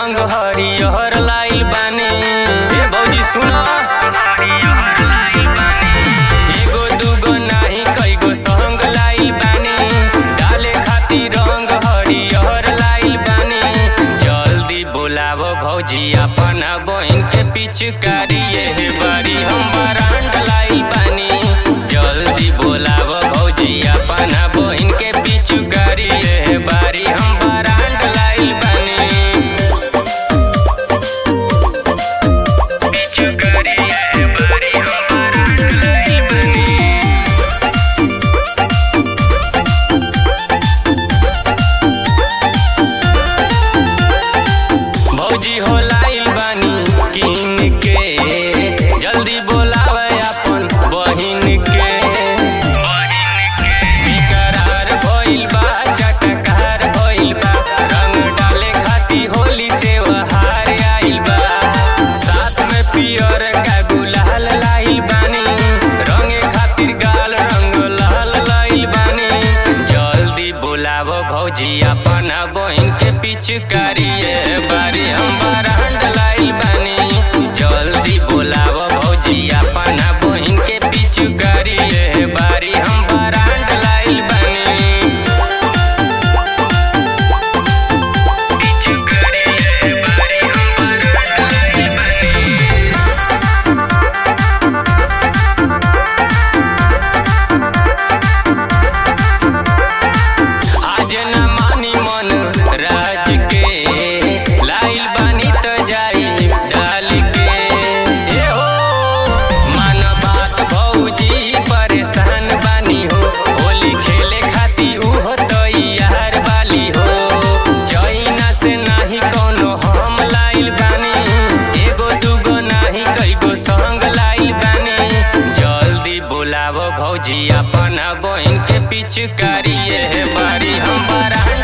रंग हरियर लाइल बानी। ए भौजी सुनो, एगो दूगो नाही कईगो संग लाइल बानी। डाले खातिर रंग हरियर लाइल बानी। जल्दी बोलावो भौजी अपना बहिन के पिचकारी ये बारी हम बरांड लाइल बानी। जल्दी बोलावो भौजी अपना बहिन के पिचकारी ये बारी हम बरांड लाइल बानी। पिचकारी ये बारी हम बरांड लाइल बानी। भौजी हो लाइल बानी किन के। जल्दी बोलावे अपन बहिन के। बेकरार भइल बा, चटकार भइल बा। रंग डाले खातिर होली त्योहार आइल बा। साथ में पियर का गुलाल लाइल बानी। रंगे खातिर गाल रंग लाल लाइल बानी। जल्दी बोलावो भौजी अपना बहिन के पिचकारी ये बारी हम बरांड लाइल बानी। जल्दी बोलावो भौजी अपना बहिन के पिचकारी ये बारी हम बरांड लाइल बानी। पिचकारी ये बारी हम बरांड लाइल बानी। आज न मानी मन राज के। लाइल बानी तो जाई डाल के। ए हो मान बात भौजी परेशान बानी हो। होली खेले खातिर उहो तैयार बाली हो। जइना से नाही कोनो हम लाइल बानी। एगो दूगो नाही कईगो संग लाइल बानी। जल्दी बोलावो भौजी अपना बहिन के पिचकारी ये बारी हम बरांड